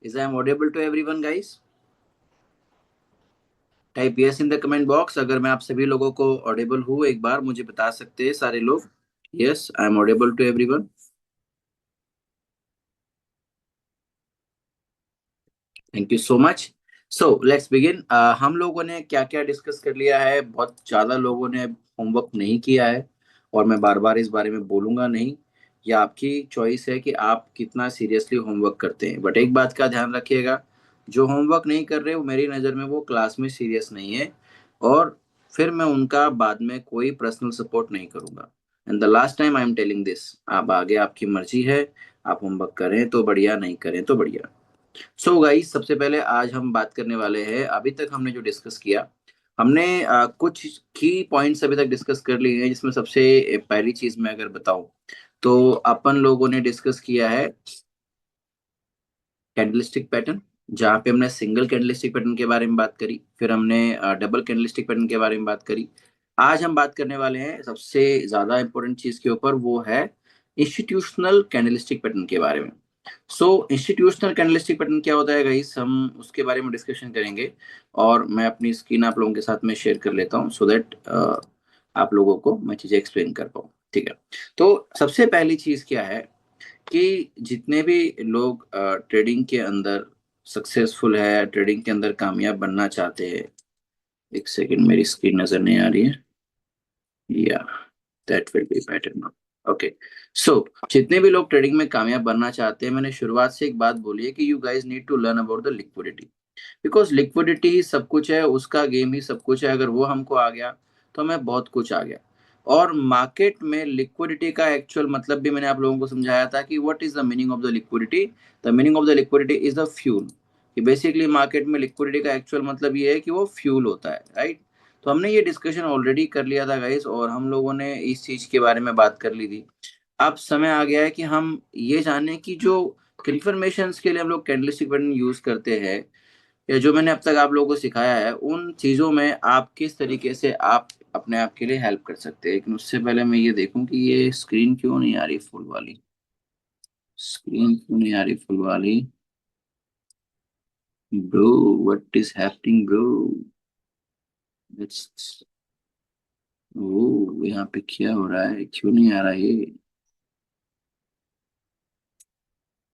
Is I am audible to everyone, guys? Type yes in the comment box अगर मैं आप सभी लोगों को ऑडिबल हूँ, एक बार मुझे बता सकते हैं सारे लोग। Yes, I am audible to everyone. Thank you so much. So let's begin. हम लोगों ने क्या क्या डिस्कस कर लिया है, बहुत ज्यादा लोगों ने होमवर्क नहीं किया है और मैं बार बार इस बारे में बोलूंगा नहीं। ये आपकी चॉइस है कि आप कितना सीरियसली होमवर्क करते हैं, बट एक बात का ध्यान रखिएगा, जो होमवर्क नहीं कर रहे वो मेरी नज़र में वो क्लास में सीरियस नहीं है, और फिर मैं उनका बाद में कोई पर्सनल सपोर्ट नहीं करूंगा। And the last time I am telling this, आप आगे आपकी मर्जी है, आप होमवर्क करें तो बढ़िया, नहीं करें तो बढ़िया। सो गाइस, सबसे पहले आज हम बात करने वाले हैं, अभी तक हमने जो डिस्कस किया, हमने कुछ की पॉइंट्स अभी तक डिस्कस कर लिए हैं, जिसमें सबसे पहली चीज मैं अगर बताऊं तो अपन लोगों ने डिस्कस किया है कैंडलस्टिक पैटर्न, जहाँ पे हमने सिंगल कैंडलस्टिक पैटर्न के बारे में बात करी, फिर हमने डबल कैंडलस्टिक पैटर्न के बारे में बात करी। आज हम बात करने वाले हैं सबसे ज्यादा इंपॉर्टेंट चीज के ऊपर, वो है इंस्टीट्यूशनल कैंडलस्टिक पैटर्न के बारे में। सो इंस्टीट्यूशनल कैंडलस्टिक पैटर्न क्या होता है गाइस, हम उसके बारे में डिस्कशन करेंगे, और मैं अपनी स्क्रीन आप लोगों के साथ में शेयर कर लेता हूँ, सो दैट आप लोगों को मैं चीजें एक्सप्लेन कर पाऊँ। ठीक है, तो सबसे पहली चीज क्या है कि जितने भी लोग ट्रेडिंग के अंदर सक्सेसफुल है, ट्रेडिंग के अंदर कामयाब बनना चाहते हैं, एक सेकंड मेरी स्क्रीन नजर नहीं आ रही है, या that will be better now. Okay, so जितने भी लोग ट्रेडिंग में कामयाब बनना चाहते हैं, मैंने शुरुआत से एक बात बोली है कि you guys need to learn about the liquidity, because liquidity ही सब कुछ है, उसका गेम ही सब कुछ है। अगर वो हमको आ गया तो हमें बहुत कुछ आ गया। और मार्केट में लिक्विडिटी का एक्चुअल मतलब भी मैंने आप लोगों को समझाया था कि what is the meaning of the liquidity. The meaning of the liquidity is the fuel, कि बेसिकली मार्केट में लिक्विडिटी का एक्चुअल मतलब ये है कि वो फ्यूल होता है, राइट। तो हमने ये डिस्कशन ऑलरेडी कर लिया था गाइस, और हम लोगों ने इस चीज के बारे में बात कर ली थी। अब समय आ गया है कि हम ये जाने कि जो कन्फर्मेशन के लिए हम लोग कैंडलस्टिक पैटर्न यूज करते हैं, या जो मैंने अब तक आप लोगों को सिखाया है, उन चीजों में आप किस तरीके से आप अपने आप के लिए हेल्प कर सकते हैं। लेकिन उससे पहले मैं ये देखूं कि ये स्क्रीन क्यों नहीं आ रही फुल वाली, स्क्रीन क्यों नहीं आ रही फुल वाली। Bro, what is happening bro? It's, ओ यहाँ पे क्या हो रहा है, क्यों नहीं आ रहा ये?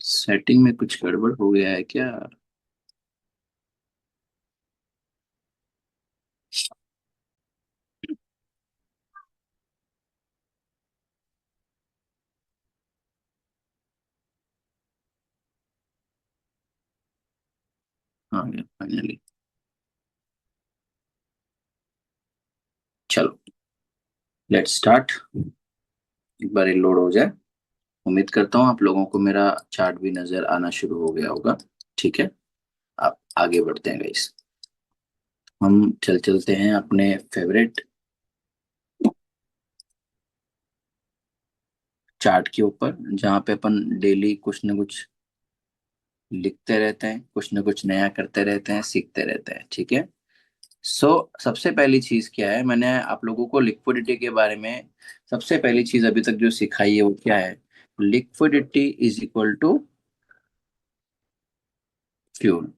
सेटिंग में कुछ गड़बड़ हो गया है क्या? हाँ, फाइनली, चलो लेट्स स्टार्ट। एक बार लोड हो जाए, उम्मीद करता हूँ आप लोगों को मेरा चार्ट भी नजर आना शुरू हो गया होगा। ठीक है, आप आगे बढ़ते हैं गाइस। हम चलते हैं अपने फेवरेट चार्ट के ऊपर, जहाँ पे अपन डेली कुछ न कुछ लिखते रहते हैं, कुछ न कुछ नया करते रहते हैं, सीखते रहते हैं। ठीक है, सो सबसे पहली चीज क्या है, मैंने आप लोगों को लिक्विडिटी के बारे में सबसे पहली चीज अभी तक जो सिखाई है वो क्या है, liquidity is equal to fuel.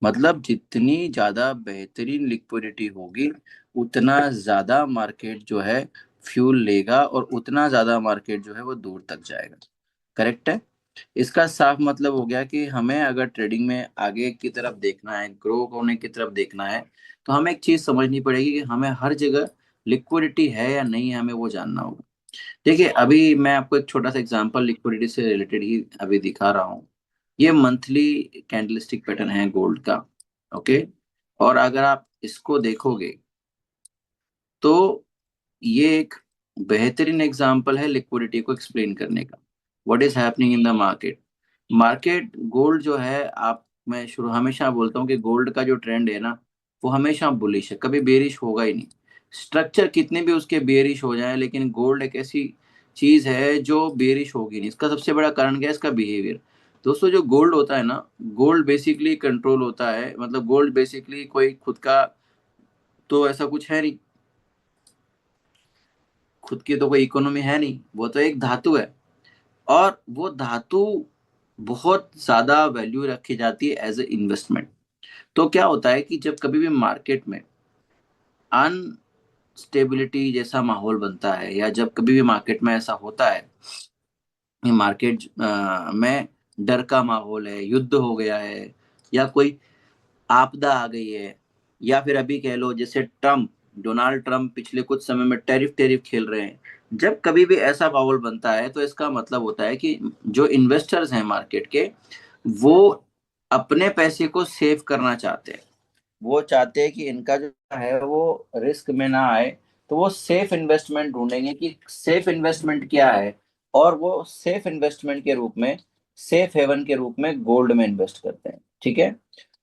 मतलब जितनी ज्यादा बेहतरीन लिक्विडिटी होगी, उतना ज्यादा मार्केट जो है फ्यूल लेगा, और उतना ज्यादा मार्केट जो है वो दूर तक जाएगा। करेक्ट है। इसका साफ मतलब हो गया कि हमें अगर ट्रेडिंग में आगे की तरफ देखना है, ग्रो होने की तरफ देखना है, तो हमें एक चीज समझनी पड़ेगी कि हमें हर जगह लिक्विडिटी है या नहीं है, हमें वो जानना होगा। देखिए, अभी मैं आपको एक छोटा सा एग्जांपल लिक्विडिटी से रिलेटेड ही अभी दिखा रहा हूँ। ये मंथली कैंडलस्टिक पैटर्न है गोल्ड का। ओके, और अगर आप इसको देखोगे तो ये एक बेहतरीन एग्जांपल है लिक्विडिटी को एक्सप्लेन करने का। What is happening in the market. Market gold जो है, आप, मैं शुरू हमेशा बोलता हूँ कि गोल्ड का जो ट्रेंड है ना, वो हमेशा बुलिश है, कभी बेरिश होगा ही नहीं। स्ट्रक्चर कितने भी उसके बेरिश हो जाए, लेकिन गोल्ड एक ऐसी चीज है जो बेरिश होगी नहीं। इसका सबसे बड़ा कारण क्या है, इसका बिहेवियर। दोस्तों, जो गोल्ड होता है ना, गोल्ड बेसिकली कंट्रोल होता है, मतलब गोल्ड बेसिकली कोई खुद का तो ऐसा कुछ है नहीं, खुद की तो कोई इकोनॉमी है नहीं, वो तो एक धातु है। और वो धातु बहुत ज्यादा वैल्यू रखी जाती है एज ए इन्वेस्टमेंट। तो क्या होता है कि जब कभी भी मार्केट में अनस्टेबिलिटी जैसा माहौल बनता है, या जब कभी भी मार्केट में ऐसा होता है, मार्केट में डर का माहौल है, युद्ध हो गया है, या कोई आपदा आ गई है, या फिर अभी कह लो जैसे डोनाल्ड ट्रम्प पिछले कुछ समय में टैरिफ टैरिफ खेल रहे हैं, जब कभी भी ऐसा माहौल बनता है तो इसका मतलब होता है कि जो इन्वेस्टर्स हैं मार्केट के, वो अपने पैसे को सेव करना चाहते हैं। वो चाहते हैं कि इनका जो है वो रिस्क में ना आए। तो वो सेफ इन्वेस्टमेंट ढूंढेंगे कि सेफ इन्वेस्टमेंट क्या है, और वो सेफ इन्वेस्टमेंट के रूप में, सेफ हेवन के रूप में गोल्ड में इन्वेस्ट करते हैं। ठीक है।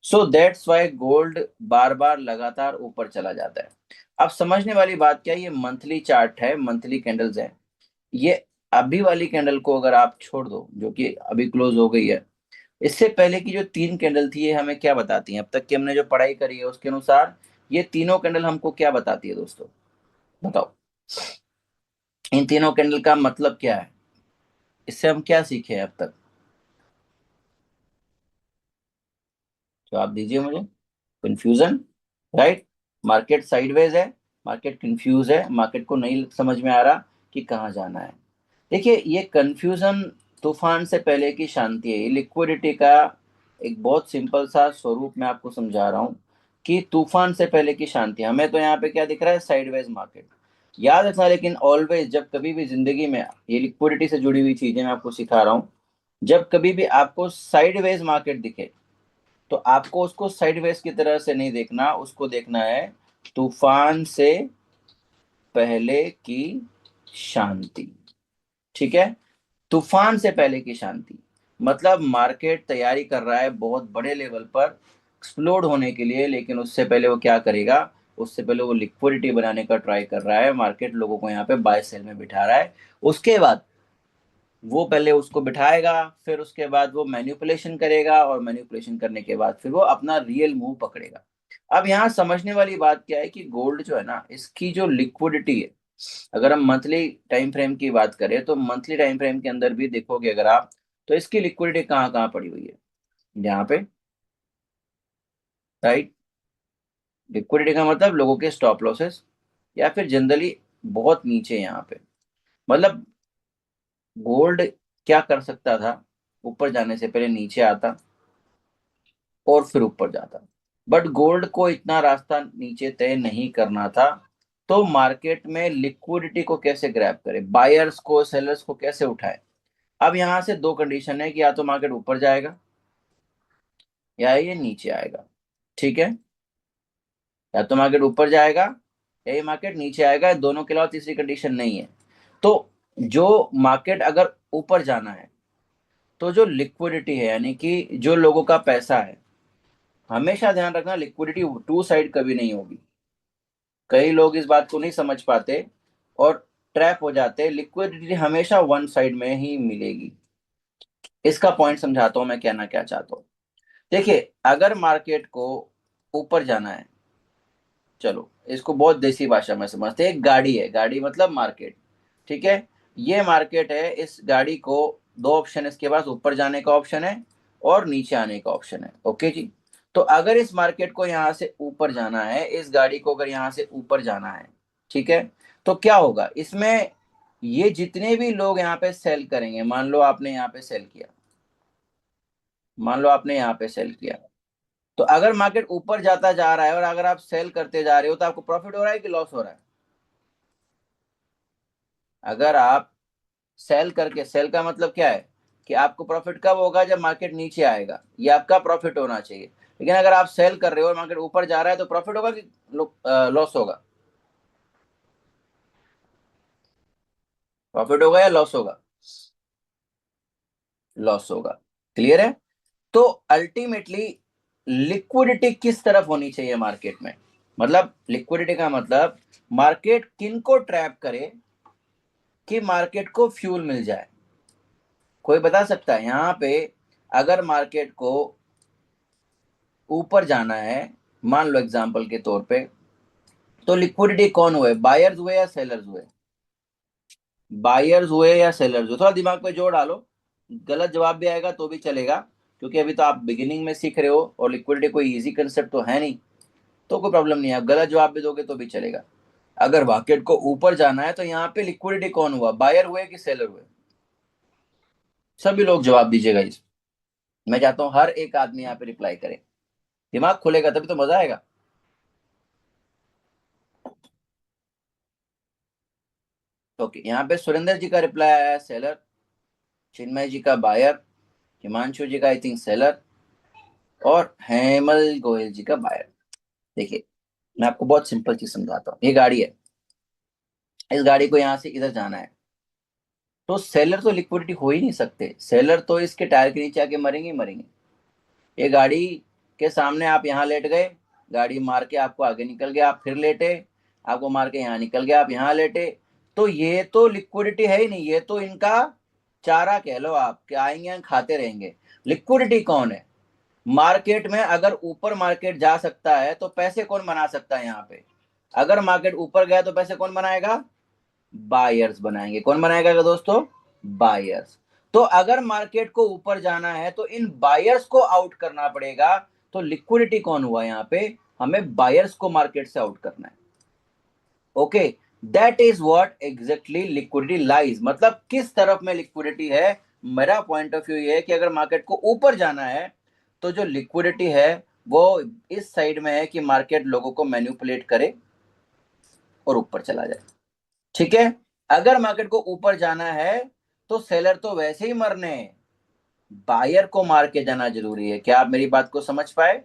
सो दैट्स वाई गोल्ड बार बार लगातार ऊपर चला जाता है। अब समझने वाली बात क्या है, ये मंथली चार्ट है, मंथली कैंडल्स है। ये अभी वाली कैंडल को अगर आप छोड़ दो, जो कि अभी क्लोज हो गई है, इससे पहले की जो तीन कैंडल थी ये हमें क्या बताती हैं, अब तक की हमने जो पढ़ाई करी है उसके अनुसार ये तीनों कैंडल हमको क्या बताती है दोस्तों, बताओ। इन तीनों कैंडल का मतलब क्या है, इससे हम क्या सीखे हैं अब तक, जवाब दीजिए मुझे। Confusion, right. मार्केट साइडवेज है, मार्केट कंफ्यूज है, मार्केट को नहीं समझ में आ रहा कि कहाँ जाना है। देखिए, ये कंफ्यूजन तूफान से पहले की शांति है। ये लिक्विडिटी का एक बहुत सिंपल सा स्वरूप मैं आपको समझा रहा हूँ कि तूफान से पहले की शांति। हमें तो यहाँ पे क्या दिख रहा है, साइडवेज मार्केट। याद रखना लेकिन ऑलवेज, जब कभी भी जिंदगी में, ये लिक्विडिटी से जुड़ी हुई चीजें मैं आपको सिखा रहा हूँ, जब कभी भी आपको साइडवेज मार्केट दिखे तो आपको उसको साइडवेज की तरह से नहीं देखना, उसको देखना है तूफान से पहले की शांति। ठीक है। तूफान से पहले की शांति मतलब मार्केट तैयारी कर रहा है बहुत बड़े लेवल पर एक्सप्लोड होने के लिए, लेकिन उससे पहले वो क्या करेगा, उससे पहले वो लिक्विडिटी बनाने का ट्राई कर रहा है। मार्केट लोगों को यहाँ पे बाय सेल में बिठा रहा है। उसके बाद वो पहले उसको बिठाएगा, फिर उसके बाद वो मैनिपुलेशन करेगा, और मैनिपुलेशन करने के बाद फिर वो अपना रियल मूव पकड़ेगा। अब यहाँ समझने वाली बात क्या है कि गोल्ड जो है ना, इसकी जो लिक्विडिटी है, अगर हम मंथली टाइम फ्रेम की बात करें तो मंथली टाइम फ्रेम के अंदर भी देखोगे अगर आप, तो इसकी लिक्विडिटी कहाँ कहाँ पड़ी हुई है, यहाँ पे, राइट। लिक्विडिटी का मतलब लोगों के स्टॉप लॉसेस, या फिर जनरली बहुत नीचे यहाँ पे। मतलब गोल्ड क्या कर सकता था, ऊपर जाने से पहले नीचे आता और फिर ऊपर जाता, बट गोल्ड को इतना रास्ता नीचे तय नहीं करना था। तो मार्केट में लिक्विडिटी को कैसे ग्रैब करे, बायर्स को सेलर्स को कैसे उठाए। अब यहां से दो कंडीशन है कि या तो मार्केट ऊपर जाएगा या ये नीचे आएगा। ठीक है। या तो मार्केट ऊपर जाएगा या ये मार्केट नीचे आएगा, दोनों के अलावा तीसरी कंडीशन नहीं है। तो जो मार्केट अगर ऊपर जाना है, तो जो लिक्विडिटी है यानी कि जो लोगों का पैसा है, हमेशा ध्यान रखना लिक्विडिटी टू साइड कभी नहीं होगी। कई लोग इस बात को नहीं समझ पाते और ट्रैप हो जाते हैं। लिक्विडिटी हमेशा वन साइड में ही मिलेगी। इसका पॉइंट समझाता हूं मैं कहना क्या चाहता हूँ। देखिए, अगर मार्केट को ऊपर जाना है, चलो इसको बहुत देसी भाषा में समझते हैं, एक गाड़ी है, गाड़ी मतलब मार्केट। ठीक है। ये मार्केट है, इस गाड़ी को दो ऑप्शन है इसके पास, ऊपर जाने का ऑप्शन है और नीचे आने का ऑप्शन है। ओके जी। तो अगर इस मार्केट को यहां से ऊपर जाना है, इस गाड़ी को अगर यहां से ऊपर जाना है, ठीक है, तो क्या होगा इसमें, ये जितने भी लोग यहाँ पे सेल करेंगे, मान लो आपने यहाँ पे सेल किया, मान लो आपने यहाँ पे सेल किया, तो अगर मार्केट ऊपर जाता जा रहा है और अगर आप सेल करते जा रहे हो तो आपको प्रॉफिट हो रहा है कि लॉस हो रहा है। अगर आप सेल करके, सेल का मतलब क्या है कि आपको प्रॉफिट कब होगा, जब मार्केट नीचे आएगा, ये आपका प्रॉफिट होना चाहिए। लेकिन अगर आप सेल कर रहे हो और मार्केट ऊपर जा रहा है तो प्रॉफिट होगा कि लॉस होगा, प्रॉफिट होगा या लॉस होगा, लॉस होगा। क्लियर है। तो अल्टीमेटली लिक्विडिटी किस तरफ होनी चाहिए मार्केट में, मतलब लिक्विडिटी का मतलब मार्केट किन को ट्रैप करे कि मार्केट को फ्यूल मिल जाए। कोई बता सकता है यहाँ पे, अगर मार्केट को ऊपर जाना है, मान लो एग्जांपल के तौर पे, तो लिक्विडिटी कौन हुए, बायर्स हुए या सेलर्स हुए, बायर्स हुए या सेलर्स हुए, थोड़ा दिमाग पे जोर डालो। गलत जवाब भी आएगा तो भी चलेगा, क्योंकि अभी तो आप बिगिनिंग में सीख रहे हो और लिक्विडिटी कोई इजी कंसेप्ट तो है नहीं, तो कोई प्रॉब्लम नहीं है, आप गलत जवाब भी दोगे तो भी चलेगा। अगर मार्केट को ऊपर जाना है तो यहाँ पे लिक्विडिटी कौन हुआ, बायर हुए कि सेलर हुए? सभी लोग जवाब दीजिएगा इस, मैं चाहता हूं हर एक आदमी यहाँ पे रिप्लाई करे, दिमाग खुलेगा तभी तो मजा आएगा। ओके, यहाँ पे सुरेंद्र जी का रिप्लाई आया है सेलर, चिन्मय जी का बायर, हिमांशु जी का आई थिंक सेलर, और हेमल गोयल जी का बायर। देखिए, मैं आपको बहुत सिंपल चीज समझाता हूँ, ये गाड़ी है, इस गाड़ी को यहाँ से इधर जाना है, तो सेलर तो लिक्विडिटी हो ही नहीं सकते, सेलर तो इसके टायर के नीचे आके मरेंगे ही मरेंगे। ये गाड़ी के सामने आप यहाँ लेट गए, गाड़ी मार के आपको आगे निकल गया, आप फिर लेटे, आपको मार के यहाँ निकल गया, आप यहाँ लेटे, तो ये तो लिक्विडिटी है ही नहीं, ये तो इनका चारा कह लो आप, कि आएंगे खाते रहेंगे। लिक्विडिटी कौन है? मार्केट में अगर ऊपर मार्केट जा सकता है तो पैसे कौन बना सकता है यहाँ पे? अगर मार्केट ऊपर गया तो पैसे कौन बनाएगा? बायर्स बनाएंगे। कौन बनाएगा दोस्तों? बायर्स। तो अगर मार्केट को ऊपर जाना है तो इन बायर्स को आउट करना पड़ेगा, तो लिक्विडिटी कौन हुआ यहाँ पे? हमें बायर्स को मार्केट से आउट करना है। Okay, that is what exactly liquidity lies, मतलब किस तरफ में लिक्विडिटी है। मेरा पॉइंट ऑफ व्यू ये है कि अगर मार्केट को ऊपर जाना है तो जो लिक्विडिटी है वो इस साइड में है, कि मार्केट लोगों को मैनिपुलेट करे और ऊपर चला जाए। ठीक है, अगर मार्केट को ऊपर जाना है तो सेलर तो वैसे ही मरने हैं, बायर को मार के जाना जरूरी है। क्या आप मेरी बात को समझ पाए?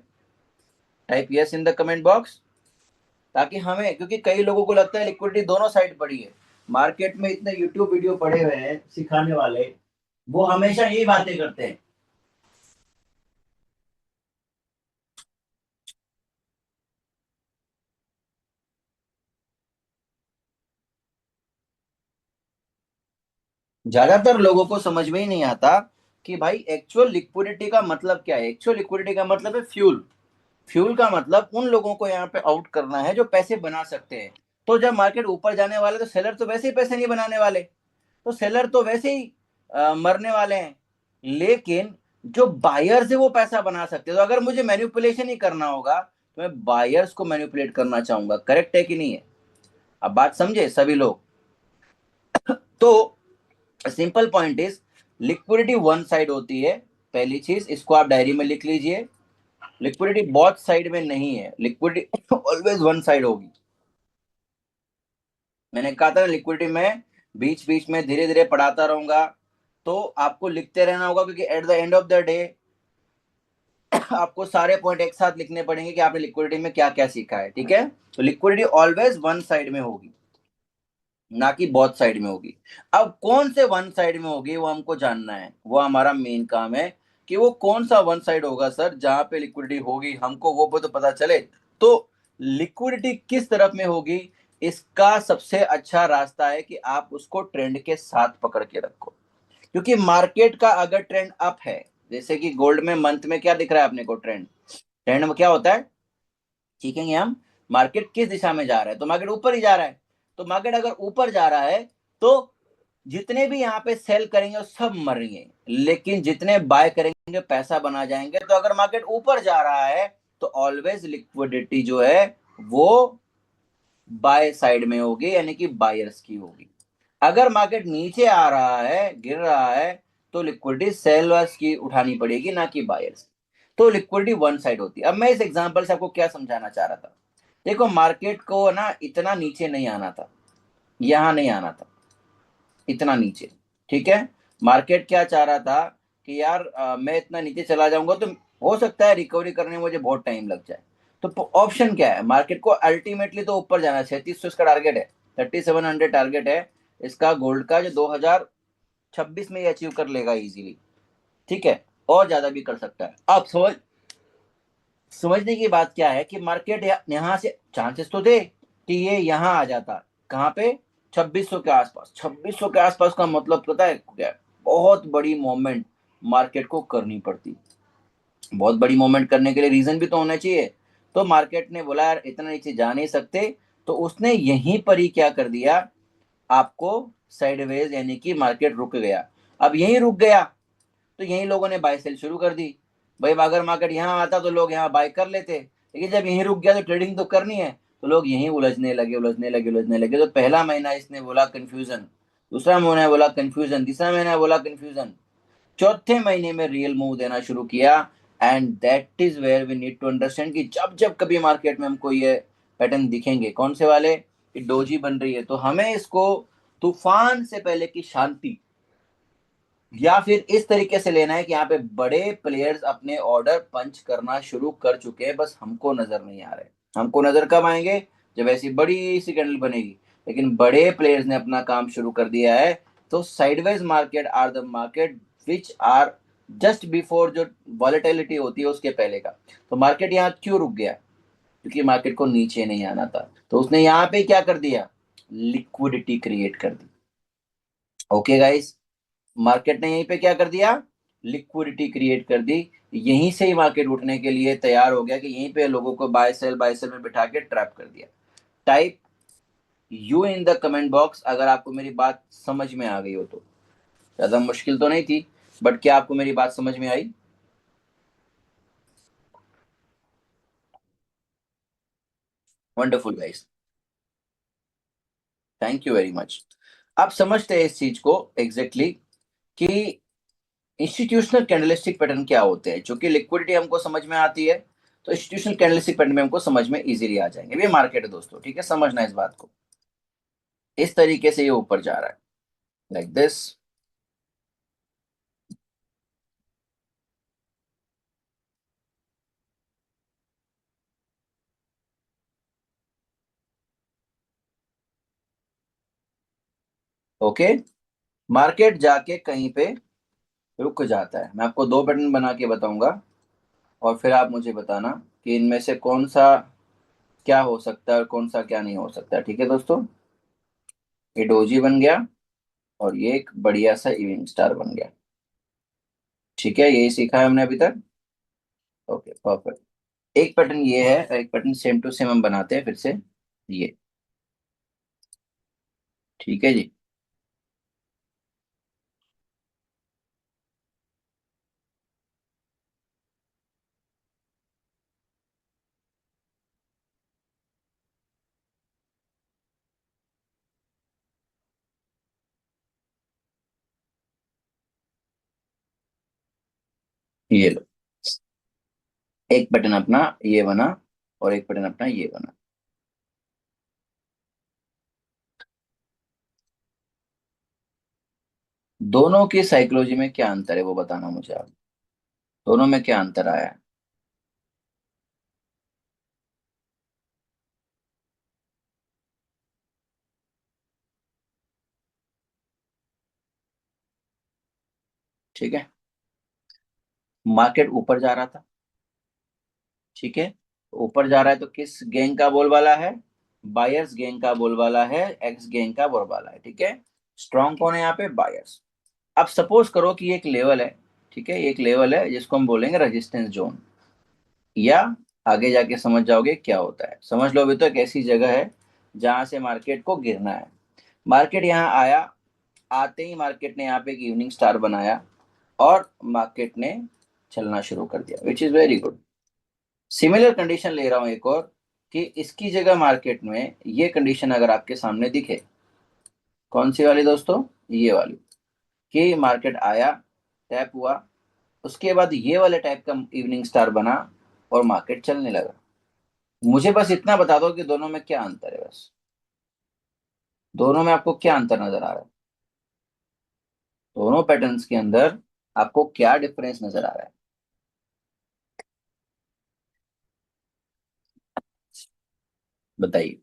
Type yes in the comment box, ताकि हमें, क्योंकि कई लोगों को लगता है लिक्विडिटी दोनों साइड पड़ी है, मार्केट में इतने यूट्यूब वीडियो पड़े हुए हैं सिखाने वाले, वो हमेशा यही बातें करते हैं। ज्यादातर लोगों को समझ में ही नहीं आता कि भाई एक्चुअल लिक्विडिटी का मतलब क्या है। एक्चुअल लिक्विडिटी का मतलब है फ्यूल। फ्यूल का मतलब उन लोगों को यहाँ पे आउट करना है जो पैसे बना सकते हैं। तो जब मार्केट ऊपर जाने वाले तो सेलर तो वैसे ही पैसे नहीं बनाने वाले, तो सेलर तो वैसे ही मरने वाले हैं। लेकिन जो बायर्स है वो पैसा बना सकते हैं। तो अगर मुझे मैनिपुलेशन ही करना होगा तो मैं बायर्स को मैनिपुलेट करना चाहूंगा। करेक्ट है कि नहीं है? अब बात समझे सभी लोग? तो simple point is, liquidity one side होती है। पहली चीज, इसको आप डायरी में लिख लीजिए, लिक्विडिटी बोथ साइड में नहीं है, लिक्विडिटी ऑलवेज वन साइड होगी। मैंने कहा था लिक्विडिटी में बीच बीच में धीरे धीरे पढ़ाता रहूंगा, तो आपको लिखते रहना होगा, क्योंकि at the end of the day आपको सारे पॉइंट एक साथ लिखने पड़ेंगे कि आपने लिक्विडिटी में क्या क्या सीखा है। ठीक है, तो लिक्विडिटी ऑलवेज वन साइड में होगी, ना कि बोथ साइड में होगी। अब कौन से वन साइड में होगी वो हमको जानना है, वो हमारा मेन काम है, कि वो कौन सा वन साइड होगा सर जहां पे लिक्विडिटी होगी, हमको वो तो पता चले। तो लिक्विडिटी किस तरफ में होगी, इसका सबसे अच्छा रास्ता है कि आप उसको ट्रेंड के साथ पकड़ के रखो। क्योंकि मार्केट का अगर ट्रेंड अप है, जैसे कि गोल्ड में मंथ में क्या दिख रहा है अपने को, ट्रेंड, ट्रेंड में क्या होता है, सीखेंगे हम, मार्केट किस दिशा में जा रहा है, तो मार्केट ऊपर ही जा रहा है। तो मार्केट अगर ऊपर जा रहा है तो जितने भी यहाँ पे सेल करेंगे वो सब मरेंगे, लेकिन जितने बाय करेंगे पैसा बना जाएंगे। तो अगर मार्केट ऊपर जा रहा है तो ऑलवेज लिक्विडिटी जो है वो बाय साइड में होगी, यानी कि बायर्स की होगी। अगर मार्केट नीचे आ रहा है, गिर रहा है, तो लिक्विडिटी सेलर्स की उठानी पड़ेगी, ना कि बायर्स। तो लिक्विडिटी वन साइड होती है। अब मैं इस एग्जांपल से आपको क्या समझाना चाह रहा था, देखो मार्केट को ना इतना नीचे नहीं आना था, यहां नहीं आना था इतना नीचे। ठीक है, मार्केट क्या चाह रहा था कि यार मैं इतना नीचे चला जाऊंगा तो हो सकता है रिकवरी करने में मुझे बहुत टाइम लग जाए। तो ऑप्शन क्या है, मार्केट को अल्टीमेटली तो ऊपर जाना है, 3600 इसका टारगेट है, 3700 टारगेट है इसका गोल्ड का, जो 2026 में ये अचीव कर लेगा इजीली। ठीक है, और ज्यादा भी कर सकता है। अब समझने की बात क्या है कि मार्केट यहाँ से चांसेस तो थे कि ये यहाँ आ जाता, कहाँ पे, 2600 के आसपास। 2600 के आसपास का मतलब पता है क्या? बहुत बड़ी मूवमेंट मार्केट को करनी पड़ती। बहुत बड़ी मूवमेंट करने के लिए रीजन भी तो होना चाहिए। तो मार्केट ने बोला यार इतना नीचे जा नहीं सकते, तो उसने यहीं पर ही क्या कर दिया, आपको साइडवेज, यानी कि मार्केट रुक गया। अब यहीं रुक गया तो यहीं लोगों ने बाय सेल शुरू कर दी। भाई अगर मार्केट यहाँ आता तो लोग यहाँ बाय कर लेते, लेकिन जब यहीं रुक गया तो ट्रेडिंग तो करनी है, तो लोग यहीं उलझने लगे। तो पहला महीना इसने बोला कंफ्यूजन, दूसरा महीना बोला कंफ्यूजन, तीसरा महीना बोला कंफ्यूजन, चौथे महीने में रियल मूव देना शुरू किया। And that is where we need to understand कि जब जब कभी मार्केट में हमको ये पैटर्न दिखेंगे, कौन से वाले, कि डोजी बन रही है, तो हमें इसको तूफान से पहले की शांति, या फिर इस तरीके से लेना है कि यहाँ पे बड़े प्लेयर्स अपने ऑर्डर पंच करना शुरू कर चुके हैं, बस हमको नजर नहीं आ रहे। हमको नजर कब आएंगे, जब ऐसी बड़ी सी कैंडल बनेगी, लेकिन बड़े प्लेयर्स ने अपना काम शुरू कर दिया है। तो sideways market are the market which are just before जो वॉलेटिलिटी होती है उसके पहले का। तो मार्केट यहाँ क्यों रुक गया, क्योंकि मार्केट को नीचे नहीं आना था, तो उसने यहाँ पे क्या कर दिया, लिक्विडिटी क्रिएट कर दी। ओके गाइस, मार्केट ने यहीं पे क्या कर दिया, लिक्विडिटी क्रिएट कर दी। यहीं से ही मार्केट उठने के लिए तैयार हो गया कि यहीं पे लोगों को बाय सेल में बिठा के ट्रैप कर दिया। Type you in the comment box अगर आपको मेरी बात समझ में आ गई हो तो। ज्यादा मुश्किल तो नहीं थी, बट क्या आपको मेरी बात समझ में आई? Wonderful guys, thank you very much. आप समझते हैं इस चीज को एग्जैक्टली exactly कि इंस्टीट्यूशनल कैंडलस्टिक पैटर्न क्या होते हैं, जो कि लिक्विडिटी हमको समझ में आती है, तो इंस्टीट्यूशनल कैंडलस्टिक पैटर्न में हमको समझ में इजीली आ जाएंगे। ये मार्केट है दोस्तों, ठीक है, समझना इस बात को। इस तरीके से ये ऊपर जा रहा है, लाइक दिस। ओके, मार्केट जाके कहीं पे रुक जाता है। मैं आपको दो पैटर्न बना के बताऊंगा, और फिर आप मुझे बताना कि इनमें से कौन सा क्या हो सकता है और कौन सा क्या नहीं हो सकता, ठीक है दोस्तों। ये डोजी बन गया, और ये एक बढ़िया सा इवनिंग स्टार बन गया। ठीक है, यही सीखा है हमने अभी तक। Okay perfect. एक पैटर्न ये है, एक पैटर्न सेम टू सेम हम बनाते हैं फिर से, ये। ठीक है जी। ये लो, एक पैटर्न अपना ये बना, और एक पैटर्न अपना ये बना। दोनों की साइकोलॉजी में क्या अंतर है वो बताना मुझे आप। दोनों में क्या अंतर आया है? ठीक है, मार्केट ऊपर जा रहा था, ठीक है, ऊपर जा रहा है तो किस गैंग का बोलबाला है, बायर्स गैंग का बोलबाला है, एक्स गैंग का बोलबाला है, ठीक है। स्ट्रॉन्ग कौन है यहाँ पे, बायर्स। अब सपोज करो कि एक लेवल है, ठीक है, एक लेवल है जिसको हम बोलेंगे रेजिस्टेंस जोन, या आगे जाके समझ जाओगे क्या होता है। समझ लो, अभी तो एक ऐसी जगह है जहां से मार्केट को गिरना है। मार्केट यहाँ आया, आते ही मार्केट ने यहाँ पे एक इवनिंग स्टार बनाया, और मार्केट ने चलना शुरू कर दिया, which is very good. Similar condition ले रहा हूं एक और, कि इसकी जगह मार्केट में ये कंडीशन अगर आपके सामने दिखे, कौन सी वाली दोस्तों, ये वाली, कि मार्केट आया, टैप हुआ, उसके बाद ये वाले टाइप का इवनिंग स्टार बना, और मार्केट चलने लगा। मुझे बस इतना बता दो कि दोनों में क्या अंतर है, बस दोनों में आपको क्या अंतर नजर आ रहा है, दोनों पैटर्न्स के अंदर आपको क्या डिफरेंस नजर आ रहा है, बताइए।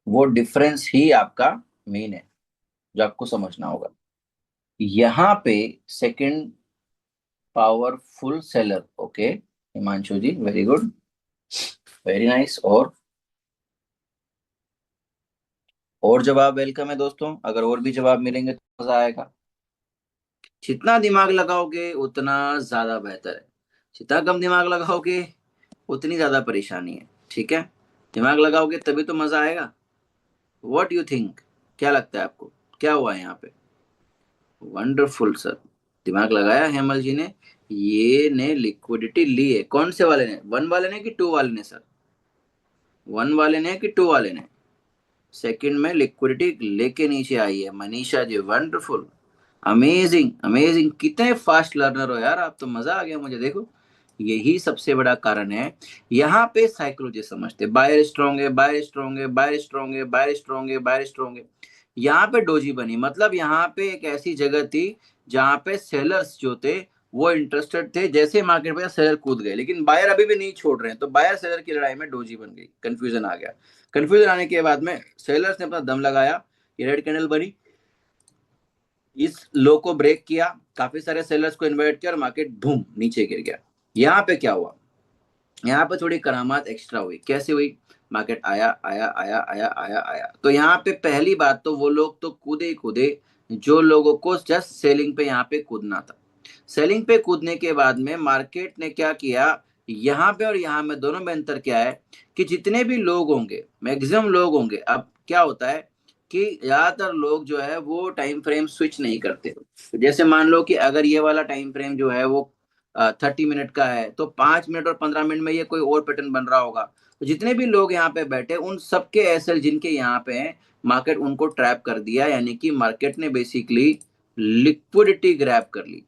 वो डिफरेंस ही आपका मेन है, जो आपको समझना होगा। यहाँ पे second powerful seller, okay Himanshu ji, very good, very nice. और जवाब वेलकम है दोस्तों, अगर और भी जवाब मिलेंगे तो मजा आएगा। जितना दिमाग लगाओगे उतना ज्यादा बेहतर है, जितना कम दिमाग लगाओगे उतनी ज्यादा परेशानी है, ठीक है। दिमाग लगाओगे तभी तो मजा आएगा। व्हाट यू थिंक, क्या लगता है आपको, क्या हुआ है यहाँ पे? वंडरफुल सर, दिमाग लगाया हेमल जी ने, ये ने लिक्विडिटी ली है। कौन से वाले ने, वन वाले ने कि टू वाले ने सर? वन वाले ने कि टू वाले ने? सेकंड में लिक्विडिटी लेके नीचे आई है Manisha ji, wonderful, amazing amazing. कितने फास्ट लर्नर हो यार आप तो, मजा आ गया मुझे। देखो यही सबसे बड़ा कारण है। यहाँ पे साइकोलॉजी समझते, बायर स्ट्रॉन्ग है, बायर स्ट्रॉन्ग है, बायर स्ट्रॉन्ग है, बायर स्ट्रॉन्ग है, बायर स्ट्रॉन्ग है। यहाँ पे डोजी बनी, मतलब यहाँ पे एक ऐसी जगह थी जहाँ पे सेलर्स जो थे वो इंटरेस्टेड थे। जैसे मार्केट में सेलर कूद गए, लेकिन बायर अभी भी नहीं छोड़ रहे हैं, तो बायर सेलर की लड़ाई में डोजी बन गई, कंफ्यूजन आ गया। कंफ्यूजन आने के बाद में सेलर्स ने अपना दम लगाया, ये रेड कैंडल बनी, इस लो को ब्रेक किया, काफी सारे सेलर्स को इन्वाइट किया और मार्केट बूम नीचे गिर गया। यहाँ पे क्या हुआ, यहाँ पे थोड़ी करामात एक्स्ट्रा हुई। कैसे हुई? मार्केट आया आया आया आया आया आया, तो यहाँ पे पहली बात तो वो लोग तो कूदे ही कूदे जो लोगों को जस्ट सेलिंग पे यहाँ पे कूदना था। सेलिंग पे कूदने के बाद में मार्केट ने क्या किया, यहाँ पे और यहाँ में दोनों में अंतर क्या है कि जितने भी लोग होंगे, मैक्सिमम लोग होंगे। अब क्या होता है कि ज्यादातर लोग जो है वो टाइम फ्रेम स्विच नहीं करते। जैसे मान लो कि अगर ये वाला टाइम फ्रेम जो है वो 30 मिनट का है, तो 5 मिनट और 15 मिनट में ये कोई और पैटर्न बन रहा होगा। तो जितने भी लोग यहाँ पे बैठे उन सबके एसएल जिनके यहाँ पे हैं, मार्केट उनको ट्रैप कर दिया, यानी कि मार्केट ने बेसिकली लिक्विडिटी ग्रैब कर ली।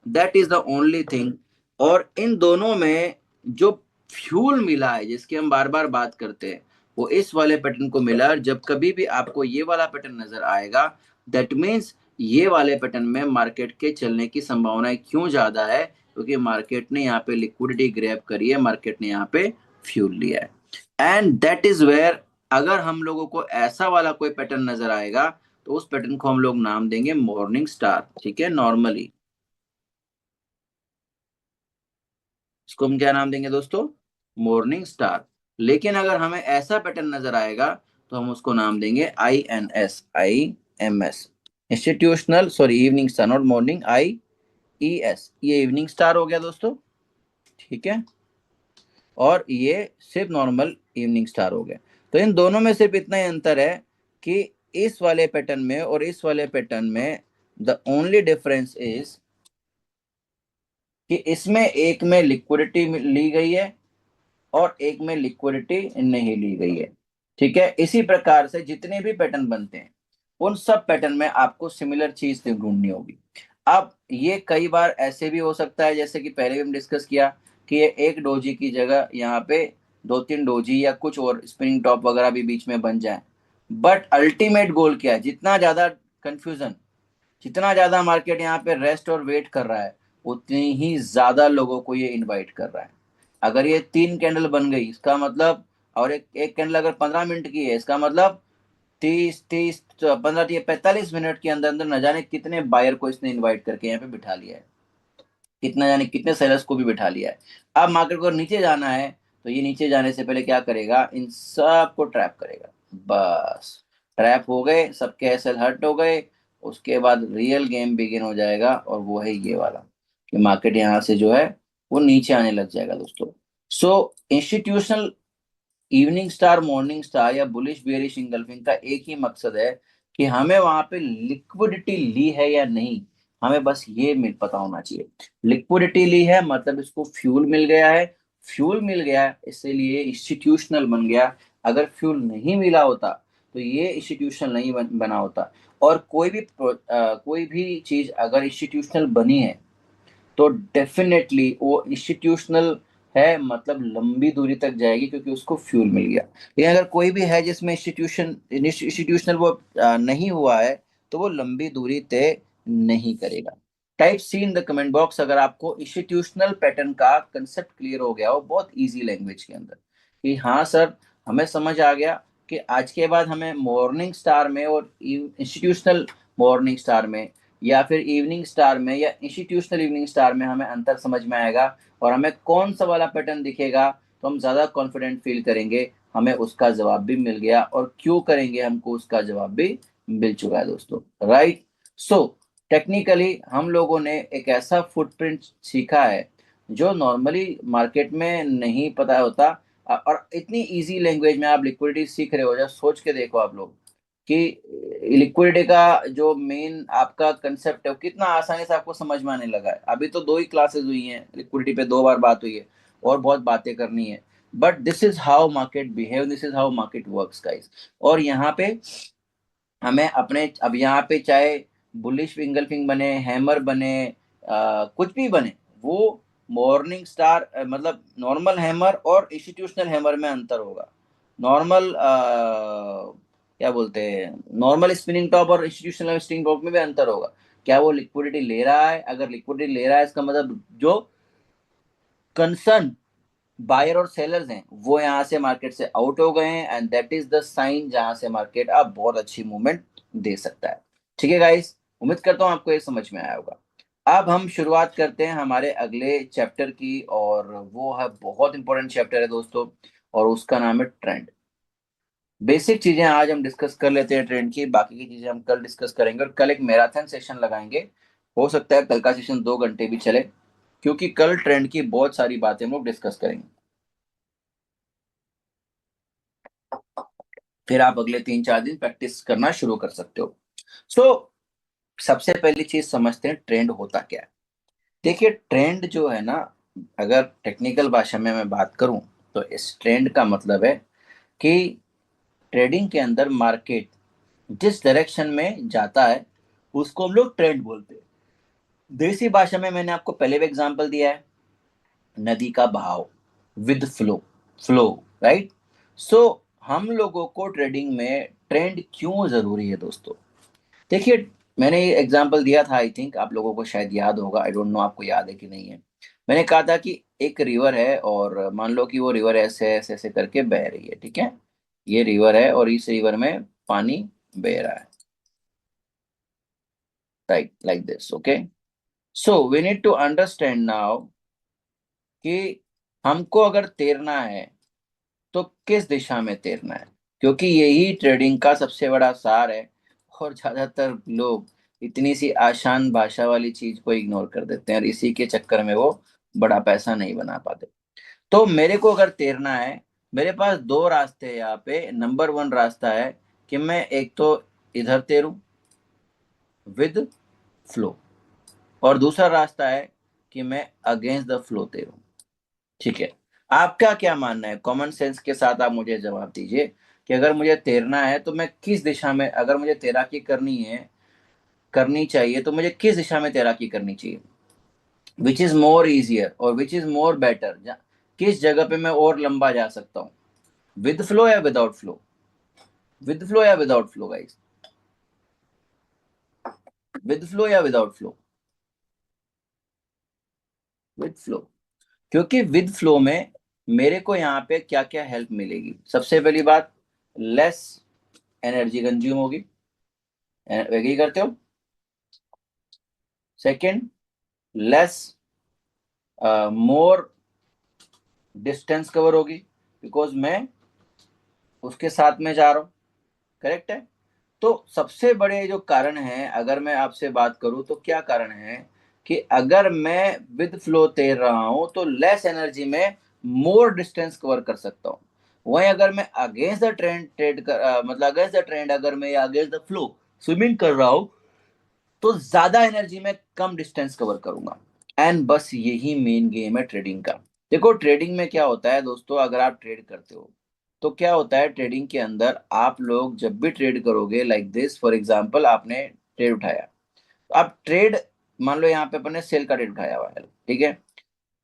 That is the only thing. और इन दोनों में जो फ्यूल मिला है, जिसकी हम बार बार बात करते हैं, वो इस वाले पैटर्न को मिला। और जब कभी भी आपको ये वाला पैटर्न नजर आएगा, दैट मीन्स ये वाले पैटर्न में मार्केट के चलने की संभावनाएं क्यों ज्यादा है, क्योंकि मार्केट ने यहाँ पे लिक्विडिटी ग्रैब करी है, मार्केट ने यहाँ पे फ्यूल लिया है। एंड दैट इज वेयर, अगर हम लोगों को ऐसा वाला कोई पैटर्न नजर आएगा, तो उस पैटर्न को हम लोग नाम देंगे मॉर्निंग स्टार। ठीक है, नॉर्मली इसको हम क्या नाम देंगे दोस्तों? Morning star. लेकिन अगर हमें ऐसा पैटर्न नजर आएगा, तो हम उसको नाम देंगे INS, IMS, institutional, sorry evening star, not morning, IES, ये इवनिंग स्टार हो गया दोस्तों। ठीक है, और ये सिर्फ नॉर्मल इवनिंग स्टार हो गया। तो इन दोनों में सिर्फ इतना ही अंतर है कि इस वाले पैटर्न में और इस वाले पैटर्न में द ओनली डिफरेंस इज कि इसमें एक में लिक्विडिटी ली गई है और एक में लिक्विडिटी नहीं ली गई है। ठीक है, इसी प्रकार से जितने भी पैटर्न बनते हैं, उन सब पैटर्न में आपको सिमिलर चीज ढूंढनी होगी। अब ये कई बार ऐसे भी हो सकता है, जैसे कि पहले भी हम डिस्कस किया, कि ये एक डोजी की जगह यहाँ पे दो तीन डोजी या कुछ और स्पिनिंग टॉप वगैरह भी बीच में बन जाए। बट अल्टीमेट गोल क्या है? जितना ज्यादा कंफ्यूजन, जितना ज्यादा मार्केट यहाँ पे रेस्ट और वेट कर रहा है, उतनी ही ज्यादा लोगों को ये इनवाइट कर रहा है। अगर ये 3 कैंडल बन गई, इसका मतलब, और एक एक कैंडल अगर 15 मिनट की है, इसका मतलब 30 30 15 45 मिनट के अंदर अंदर न जाने कितने बायर को इसने इनवाइट करके यहाँ पे बिठा लिया है, कितना जाने कितने सेलर्स को भी बिठा लिया है। अब मार्केट को नीचे जाना है, तो ये नीचे जाने से पहले क्या करेगा? इन सबको ट्रैप करेगा। बस ट्रैप हो गए, सबके एसएल हट हो गए। उसके बाद रियल गेम बिगिन हो जाएगा, और वो है ये वाला, कि मार्केट यहाँ से जो है वो नीचे आने लग जाएगा दोस्तों। So institutional evening star, morning star या बुलिश बेरिश इंगल्फिंग का एक ही मकसद है कि हमें वहां पे लिक्विडिटी ली है या नहीं, हमें बस ये मिल पता होना चाहिए। लिक्विडिटी ली है मतलब इसको फ्यूल मिल गया है, फ्यूल मिल गया है इसलिए इंस्टीट्यूशनल बन गया। अगर फ्यूल नहीं मिला होता, तो ये इंस्टीट्यूशनल नहीं बना होता। और कोई भी चीज अगर इंस्टीट्यूशनल बनी है, तो डेफिनेटली वो इंस्टीट्यूशनल है, मतलब लंबी दूरी तक जाएगी, क्योंकि उसको फ्यूल मिल गया। लेकिन अगर कोई भी है जिसमें इंस्टीट्यूशनल वो नहीं हुआ है, तो वो लंबी दूरी तय नहीं करेगा। Type C in the comment box अगर आपको इंस्टीट्यूशनल पैटर्न का कंसेप्ट क्लियर हो गया हो, बहुत इजी लैंग्वेज के अंदर, कि हाँ सर हमें समझ आ गया कि आज के बाद हमें मॉर्निंग स्टार में और इंस्टीट्यूशनल मॉर्निंग स्टार में, या फिर इवनिंग स्टार में या इंस्टीट्यूशनल इवनिंग स्टार में हमें अंतर समझ में आएगा, और हमें कौन सा वाला पैटर्न दिखेगा तो हम ज़्यादा कॉन्फिडेंट फील करेंगे, हमें उसका जवाब भी मिल गया, और क्यों करेंगे हमको उसका जवाब भी मिल चुका है दोस्तों। राइट। सो टेक्निकली हम लोगों ने एक ऐसा फुटप्रिंट सीखा है जो नॉर्मली मार्केट में नहीं पता होता। और इतनी इजी लैंग्वेज में आप लिक्विडिटी सीख रहे हो, जब सोच के देखो आप लोग, कि लिक्विडिटी का जो मेन आपका कंसेप्ट है वो कितना आसानी से आपको समझ में आने लगा है। अभी तो 2 ही क्लासेस हुई हैं, लिक्विडिटी पे 2 बार बात हुई है और बहुत बातें करनी है, but this is how market behave, this is how market works guys. और यहाँ पे हमें अपने, अब यहाँ पे चाहे बुलिश इंगल्फिंग बने, हैमर बने, कुछ भी बने, वो मॉर्निंग स्टार मतलब नॉर्मल हैमर और इंस्टीट्यूशनल हैमर में अंतर होगा। नॉर्मल क्या बोलते हैं, नॉर्मल स्पिनिंग टॉप और इंस्टीट्यूशनल स्पिनिंग टॉप में भी अंतर होगा। क्या वो लिक्विडिटी ले रहा है? अगर लिक्विडिटी ले रहा है इसका मतलब जो कंसर्न बायर और सेलर्स हैं वो यहाँ से मार्केट से आउट हो गए हैं, and that is the sign जहां से मार्केट अब बहुत अच्छी मूवमेंट दे सकता है। ठीक है गाइस, उम्मीद करता हूं आपको ये समझ में आया होगा। अब हम शुरुआत करते हैं हमारे अगले चैप्टर की, और वो है बहुत इंपॉर्टेंट चैप्टर है दोस्तों, और उसका नाम है ट्रेंड। बेसिक चीजें आज हम डिस्कस कर लेते हैं ट्रेंड की, बाकी की चीजें हम कल डिस्कस करेंगे, और कल एक मैराथन सेशन लगाएंगे। हो सकता है कल का सेशन 2 घंटे भी चले, क्योंकि कल ट्रेंड की बहुत सारी बातें हम लोग डिस्कस करेंगे। फिर आप अगले 3-4 दिन प्रैक्टिस करना शुरू कर सकते हो। सो सबसे पहली चीज समझते हैं ट्रेंड होता क्या है। देखिए ट्रेंड जो है ना, अगर टेक्निकल भाषा में मैं बात करूं तो इस ट्रेंड का मतलब है कि ट्रेडिंग के अंदर मार्केट जिस डायरेक्शन में जाता है उसको हम लोग ट्रेंड बोलते हैं। देसी भाषा में मैंने आपको पहले भी एग्जांपल दिया है, नदी का बहाव, विद फ्लो, फ्लो, राइट। सो हम लोगों को ट्रेडिंग में ट्रेंड क्यों जरूरी है दोस्तों? देखिए मैंने ये एग्जांपल दिया था, आई थिंक आप लोगों को शायद याद होगा, आई डोंट नो आपको याद है कि नहीं है। मैंने कहा था कि एक रिवर है, और मान लो कि वो रिवर ऐसे ऐसे ऐसे करके बह रही है, ठीक है। ये रिवर है और इस रिवर में पानी बह रहा है, right, like this, okay. So we need to understand now कि हमको अगर तैरना है तो किस दिशा में तैरना है, क्योंकि यही ट्रेडिंग का सबसे बड़ा सार है। और ज्यादातर लोग इतनी सी आसान भाषा वाली चीज को इग्नोर कर देते हैं, और इसी के चक्कर में वो बड़ा पैसा नहीं बना पाते। तो मेरे को अगर तैरना है, मेरे पास 2 रास्ते हैं यहाँ पे। नंबर 1 रास्ता है कि मैं एक तो इधर तैरूं विद फ्लो, और दूसरा रास्ता है कि मैं अगेंस्ट द फ्लो तैरूं। ठीक है, आपका क्या मानना है? कॉमन सेंस के साथ आप मुझे जवाब दीजिए कि अगर मुझे तैरना है तो मैं किस दिशा में, अगर मुझे तैराकी करनी है, करनी चाहिए, तो मुझे किस दिशा में तैराकी करनी चाहिए? विच इज मोर इजियर और विच इज मोर बेटर, किस जगह पे मैं और लंबा जा सकता हूँ, विद फ्लो या विदाउट फ्लो? विद फ्लो या without flow guys? With flow या विदाउट फ्लो? विद फ्लो, क्योंकि विद फ्लो में मेरे को यहाँ पे क्या क्या हेल्प मिलेगी? सबसे पहली बात, लेस एनर्जी कंज्यूम होगी, एग्री करते हो? Second, less more distance cover होगी, बिकॉज मैं उसके साथ में जा रहा हूँ, करेक्ट है। तो सबसे बड़े जो कारण है, अगर मैं आपसे बात करूं तो क्या कारण है कि अगर मैं विद फ्लो तैर रहा हूं तो लेस एनर्जी में मोर डिस्टेंस कवर कर सकता हूं। वहीं अगर मैं अगेंस्ट द ट्रेंड मतलब अगेंस्ट द ट्रेंड, अगर मैं अगेंस्ट द फ्लो स्विमिंग कर रहा हूं तो ज्यादा एनर्जी में कम डिस्टेंस कवर करूंगा। एंड बस यही मेन गेम है ट्रेडिंग का। देखो ट्रेडिंग में क्या होता है दोस्तों, अगर आप ट्रेड करते हो तो क्या होता है, ट्रेडिंग के अंदर आप लोग जब भी ट्रेड करोगे, लाइक दिस फॉर एग्जांपल, आपने ट्रेड उठाया, तो आप ट्रेड, मान लो यहाँ पे अपन ने सेल का ट्रेड उठाया हुआ है, ठीक है।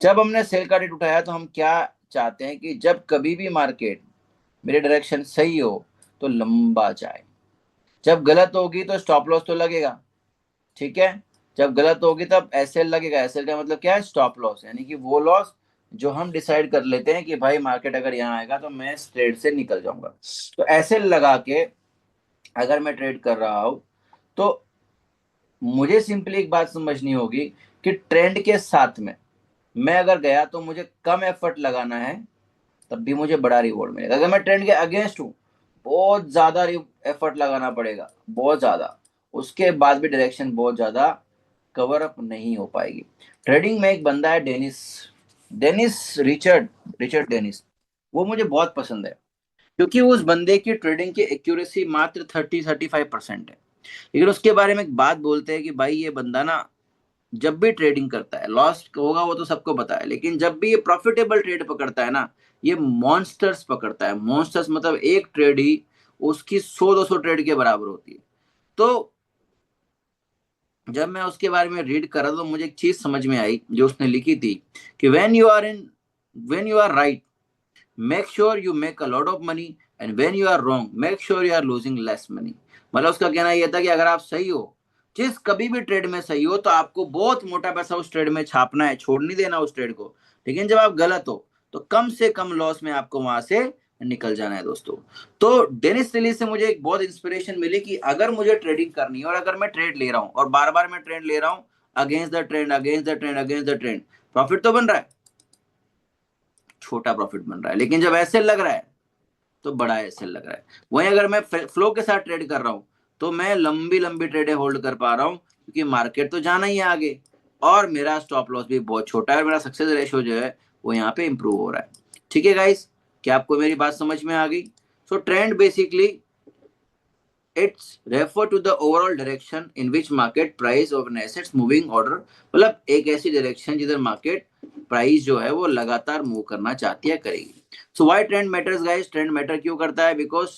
जब हमने सेल का ट्रेड उठाया तो हम क्या चाहते हैं कि जब कभी भी मार्केट मेरे डायरेक्शन सही हो तो लंबा जाए, जब गलत होगी तो स्टॉप लॉस तो लगेगा, ठीक है। जब गलत होगी तब एसएल लगेगा, एसएल का मतलब क्या है, स्टॉप लॉस, यानी कि वो लॉस जो हम डिसाइड कर लेते हैं कि भाई मार्केट अगर यहाँ आएगा तो मैं इस ट्रेड से निकल जाऊंगा। तो एसएल लगा के अगर मैं ट्रेड कर रहा हूं तो मुझे सिंपली एक बात समझनी होगी कि ट्रेंड के साथ में मैं अगर गया तो मुझे कम एफर्ट लगाना है, तब भी मुझे बड़ा रिवॉर्ड मिलेगा। अगर मैं ट्रेंड के अगेंस्ट हूँ, बहुत ज्यादा एफर्ट लगाना पड़ेगा, बहुत ज्यादा, उसके बाद भी डायरेक्शन बहुत ज्यादा कवर अप नहीं हो पाएगी। ट्रेडिंग में एक बंदा है Dennis, Dennis Richard, Richard Dennis, वो मुझे बहुत पसंद है। क्योंकि उस बंदे की ट्रेडिंग की एक्यूरेसी मात्र 30-35% है। लेकिन उसके बारे में एक बात बोलते हैं कि भाई ये बंदा ना जब भी ट्रेडिंग करता है, लॉस होगा वो तो सबको पता है, लेकिन जब भी ये प्रॉफिटेबल ट्रेड पकड़ता है ना, ये मॉन्स्टर्स पकड़ता है। मॉन्स्टर्स मतलब एक ट्रेड ही उसकी 100-200 ट्रेड के बराबर होती है। तो जब मैं उसके बारे में रीड कर रहा था तो मुझे एक चीज समझ में आई जो उसने लिखी थी कि when you are right make sure you make a lot of money, and when you are wrong make sure you are losing less money. मतलब उसका कहना यह था कि अगर आप सही हो, जिस कभी भी ट्रेड में सही हो, तो आपको बहुत मोटा पैसा उस ट्रेड में छापना है, छोड़ नहीं देना उस ट्रेड को। लेकिन जब आप गलत हो तो कम से कम लॉस में आपको वहां से निकल जाना है दोस्तों। तो डेनिस रिली से मुझे एक बहुत इंस्पिरेशन मिली कि अगर मुझे ट्रेडिंग करनी है और अगर मैं ट्रेड ले रहा हूं और बार बार मैं ट्रेड ले रहा हूं against the trend, against the trend, against the trend, profit तो बन रहा है, छोटा प्रॉफिट बन रहा है। लेकिन जब ऐसे लग रहा है तो बड़ा ऐसे लग रहा है। वहीं अगर मैं फ्लो के साथ ट्रेड कर रहा हूं तो मैं लंबी लंबी ट्रेडें होल्ड कर पा रहा हूं, क्योंकि मार्केट तो जाना ही है आगे, और मेरा स्टॉप लॉस भी बहुत छोटा है, और मेरा सक्सेस रेशियो जो है वो यहाँ पे इंप्रूव हो रहा है। ठीक है गाइस, क्या आपको मेरी बात समझ में आ गई? So trend basically it's refer to the overall direction in which market price of an assets moving order, मतलब एक ऐसी डायरेक्शन जिधर मार्केट प्राइस जो है वो लगातार मूव करना चाहती है, करेगी। So why trend matters guys? Trend matter क्यों करता है? Because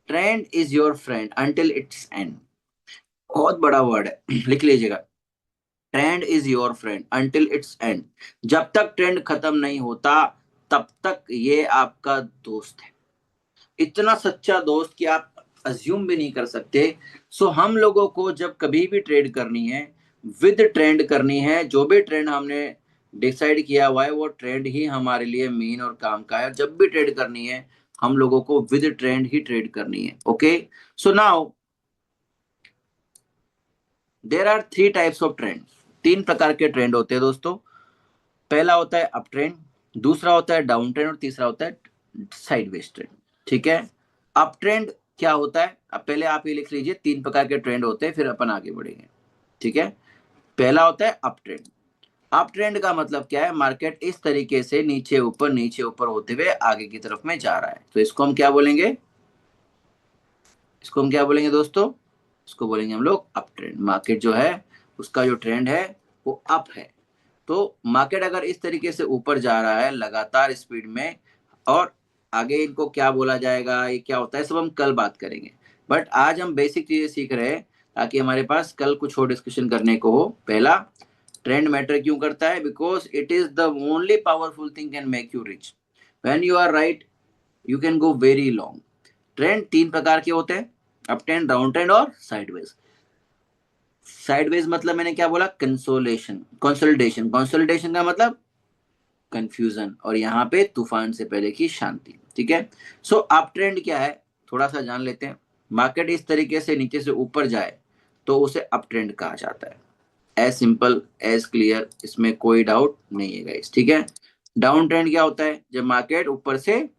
trend is your friend until it's and. बहुत बड़ा वर्ड है लिख लीजिएगा। Trend is your friend until it's and. जब तक ट्रेंड खत्म नहीं होता तब तक ये आपका दोस्त है। इतना सच्चा दोस्त कि आप अज्यूम भी नहीं कर सकते। सो हम लोगों को जब कभी भी ट्रेड करनी है, विद ट्रेंड करनी है। जो भी ट्रेंड हमने डिसाइड किया हुआ है वो ट्रेंड ही हमारे लिए मेन और काम का है। जब भी ट्रेड करनी है हम लोगों को विद ट्रेंड ही ट्रेड करनी है। Okay, so now there are three types of trend. तीन प्रकार के ट्रेंड होते हैं दोस्तों। पहला होता है अप ट्रेंड, दूसरा होता है डाउन ट्रेंड, और तीसरा होता है साइडवेज ट्रेंड। ठीक है, अप ट्रेंड क्या होता है? अब पहले आप ये लिख लीजिए, तीन प्रकार के ट्रेंड होते हैं, फिर अपन आगे बढ़ेंगे। ठीक है, पहला होता है अप ट्रेंड। अप ट्रेंड का मतलब क्या है? मार्केट इस तरीके से नीचे ऊपर होते हुए आगे की तरफ में जा रहा है, तो इसको हम क्या बोलेंगे? इसको हम क्या बोलेंगे दोस्तों? इसको बोलेंगे हम लोग अप ट्रेंड। मार्केट जो है उसका जो ट्रेंड है वो अप है। तो मार्केट अगर इस तरीके से ऊपर जा रहा है लगातार स्पीड में, और आगे इनको क्या बोला जाएगा, ये क्या होता है, सब हम कल बात करेंगे। बट आज हम बेसिक चीजें सीख रहे हैं ताकि हमारे पास कल कुछ और डिस्कशन करने को हो। पहला, ट्रेंड मैटर क्यों करता है? Because it is the only powerful thing can make you rich. When you are right you can go very long. Trend तीन प्रकार के होते हैं, अप ट्रेंड, डाउन ट्रेंड और साइडवेज। साइडवेज मतलब मैंने क्या बोला? Consolation, consolidation. कंसोलिडेशन का मतलब कंफ्यूजन, और यहाँ पे तूफान से पहले की शांति। ठीक है, सो अप ट्रेंड क्या है थोड़ा सा जान लेते हैं। मार्केट इस तरीके से नीचे से ऊपर जाए तो उसे अप ट्रेंड कहा जाता है। एज सिंपल एज क्लियर, इसमें कोई डाउट नहीं है गाइस। ठीक है, डाउन ट्रेंड क्या होता है? जब मार्केट ऊपर से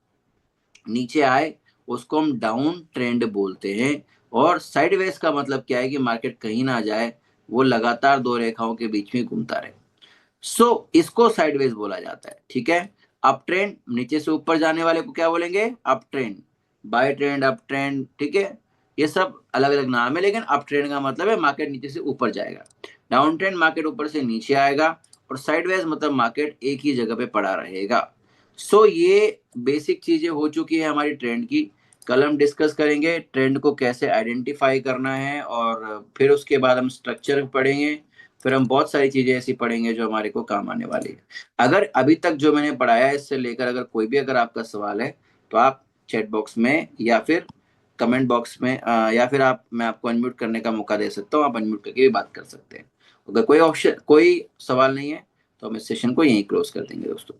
नीचे आए उसको हम डाउन ट्रेंड बोलते हैं। और साइडवेज का मतलब क्या है? कि मार्केट कहीं ना जाए, वो लगातार दो रेखाओं के बीच में घूमता रहे। इसको साइडवेज बोला जाता है। ठीक है, अप ट्रेंड नीचे से ऊपर जाने वाले को क्या बोलेंगे? Up trend, buy trend, up trend. ठीक है, ये सब अलग अलग नाम है, लेकिन अप ट्रेंड का मतलब है मार्केट नीचे से ऊपर जाएगा। डाउन ट्रेंड मार्केट ऊपर से नीचे आएगा, और साइडवेज मतलब मार्केट एक ही जगह पे पड़ा रहेगा। ये बेसिक चीजें हो चुकी है हमारी ट्रेंड की। कल हम डिस्कस करेंगे ट्रेंड को कैसे आइडेंटिफाई करना है, और फिर उसके बाद हम स्ट्रक्चर पढ़ेंगे। फिर हम बहुत सारी चीजें ऐसी पढ़ेंगे जो हमारे को काम आने वाली है। अगर अभी तक जो मैंने पढ़ाया है इससे लेकर अगर कोई भी अगर आपका सवाल है तो आप चैट बॉक्स में या फिर कमेंट बॉक्स में या फिर आप, मैं आपको अनम्यूट करने का मौका दे सकता हूँ, आप अनम्यूट करके भी बात कर सकते हैं। अगर कोई ऑप्शन, कोई सवाल नहीं है तो हम इस सेशन को यहीं क्लोज कर देंगे दोस्तों।